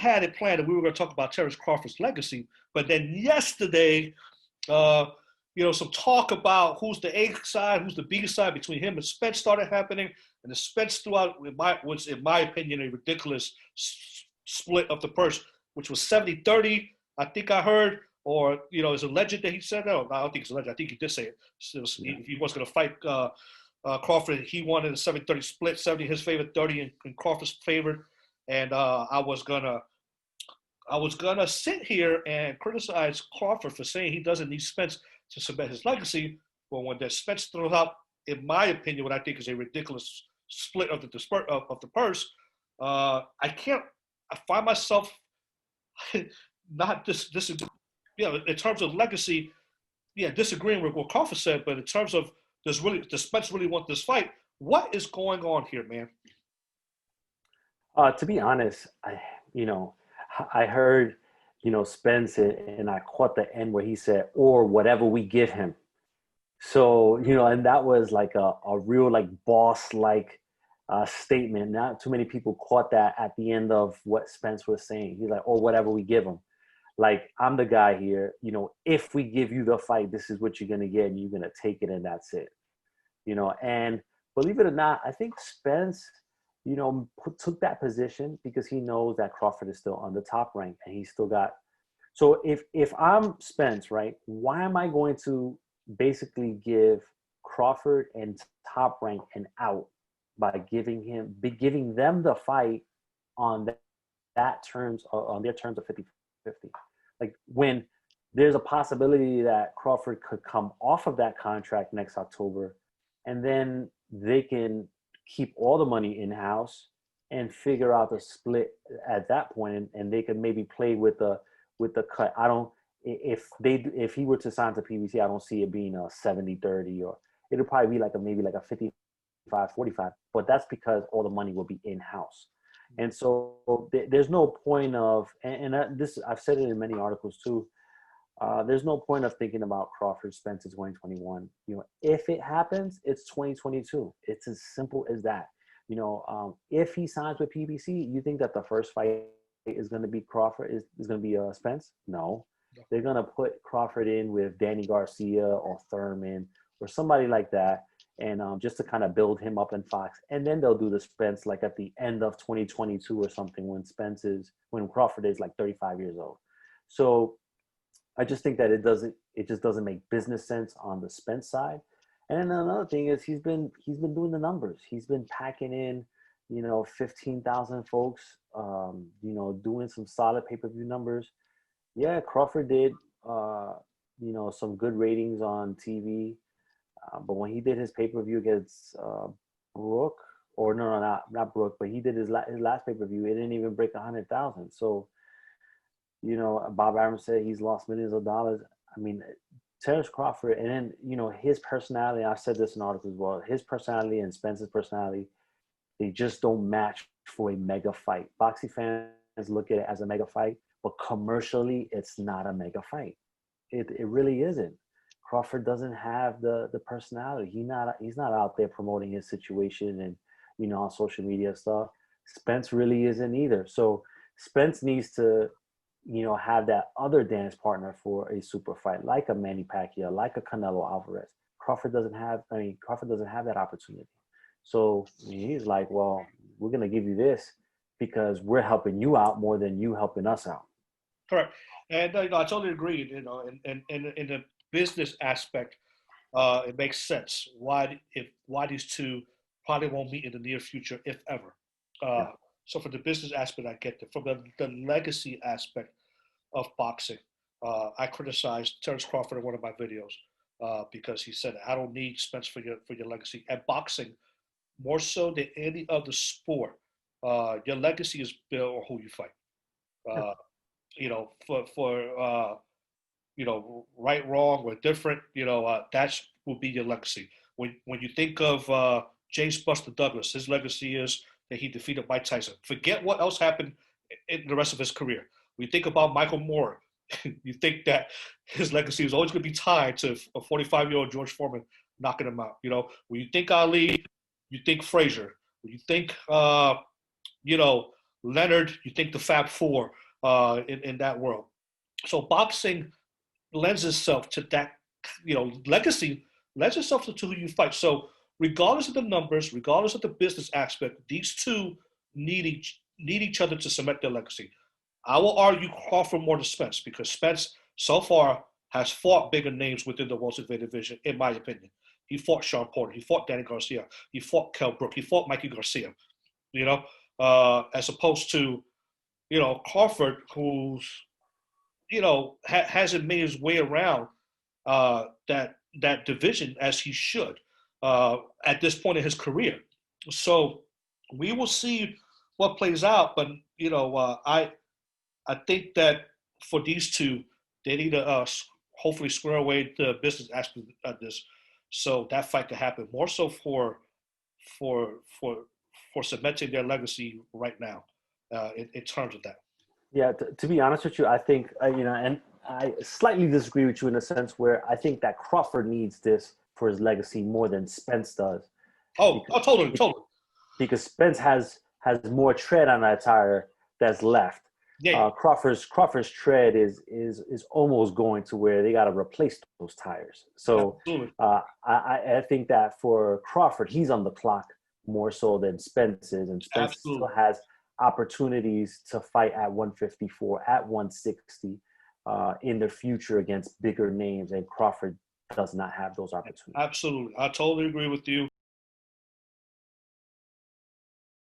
had it planned that we were going to talk about Terrence Crawford's legacy, but then yesterday, uh, some talk about who's the A side, who's the B side between him and Spence started happening, and the Spence threw out, was in my opinion, a ridiculous split of the purse, which was 70-30, I think I heard, or, it's a legend that he said, no, I don't think it's a legend, I think he did say it. So if he was going to fight Crawford, he won in a 70-30 split, 70 his favorite, 30 in Crawford's favor, and I was gonna sit here and criticize Crawford for saying he doesn't need Spence to cement his legacy. But when the Spence throws out, in my opinion, what I think is a ridiculous split of the purse, I find myself not in terms of legacy, disagreeing with what Crawford said, but in terms of does Spence really want this fight? What is going on here, man? To be honest, I heard, Spence, and I caught the end where he said, or whatever we give him. So, and that was like a real like boss like statement. Not too many people caught that at the end of what Spence was saying. He's like, or whatever we give him. Like, I'm the guy here, if we give you the fight, this is what you're going to get, and you're going to take it, and that's it. And believe it or not, I think Spence, took that position because he knows that Crawford is still on the top rank, and he's still got. So if I'm Spence, right, why am I going to basically give Crawford and top rank an out by giving them the fight on that terms, on their terms of 50-50? Like, when there's a possibility that Crawford could come off of that contract next October, and then they can keep all the money in-house and figure out the split at that point, and they can maybe play with the cut. If he were to sign to PBC, I don't see it being a 70-30, or it'll probably be maybe like a 55-45, but that's because all the money will be in-house. And so there's no point of, and this, I've said it in many articles too, there's no point of thinking about Crawford Spence in 2021. If it happens, it's 2022. It's as simple as that. If he signs with PBC, you think that the first fight is going to be Crawford, is going to be Spence? No. They're going to put Crawford in with Danny Garcia or Thurman or somebody like that, and just to kind of build him up in Fox. And then they'll do the Spence like at the end of 2022 or something, when Crawford is like 35 years old. So I just think that it just doesn't make business sense on the Spence side. And then another thing is he's been doing the numbers. He's been packing in, 15,000 folks, doing some solid pay-per-view numbers. Yeah, Crawford did, some good ratings on TV. But when he did his pay-per-view against Brooke, or no, not Brooke, but he did his last pay-per-view, it didn't even break 100,000. So, Bob Arum said he's lost millions of dollars. I mean, Terrence Crawford, and then, his personality, I've said this in articles as well, his personality and Spence's personality, they just don't match for a mega fight. Boxing fans look at it as a mega fight, but commercially, it's not a mega fight. It really isn't. Crawford doesn't have the personality. He's not out there promoting his situation and, on social media stuff. Spence really isn't either. So Spence needs to, have that other dance partner for a super fight, like a Manny Pacquiao, like a Canelo Alvarez. Crawford doesn't have that opportunity. So he's like, well, we're going to give you this because we're helping you out more than you helping us out. Correct. And I totally agree. In the business aspect, it makes sense why these two probably won't meet in the near future, if ever. So for the business aspect, I get it. From the legacy aspect of boxing, I criticized Terrence Crawford in one of my videos because he said, I don't need Spence for your legacy. At boxing, more so than any other sport, your legacy is built on who you fight. Right, wrong, or different, that will be your legacy. When you think of James Buster Douglas, his legacy is that he defeated Mike Tyson. Forget what else happened in the rest of his career. When you think about Michael Moore, you think that his legacy is always going to be tied to a 45-year-old George Foreman knocking him out. When you think Ali, you think Frazier. When you think, Leonard, you think the Fab Four in that world. So boxing lends itself to that, legacy lends itself to who you fight. So regardless of the numbers, regardless of the business aspect, these two need each other to cement their legacy. I will argue Crawford more than Spence because Spence so far has fought bigger names within the welterweight division, in my opinion. He fought Sean Porter, he fought Danny Garcia, he fought Kell Brook, he fought Mikey Garcia. As opposed to Crawford, who's hasn't made his way around that division as he should at this point in his career. So we will see what plays out, but I think that for these two, they need to hopefully square away the business aspect of this, so that fight can happen. More so for cementing their legacy right now, in terms of that. Yeah, to be honest with you, I think and I slightly disagree with you in a sense where I think that Crawford needs this for his legacy more than Spence does. Totally. Because Spence has more tread on that tire that's left. Yeah. Crawford's tread is almost going to where they got to replace those tires. So I think that for Crawford, he's on the clock more so than Spence is, and Spence still has opportunities to fight at 154, at 160 in the future against bigger names, and Crawford does not have those opportunities. Absolutely. I totally agree with you.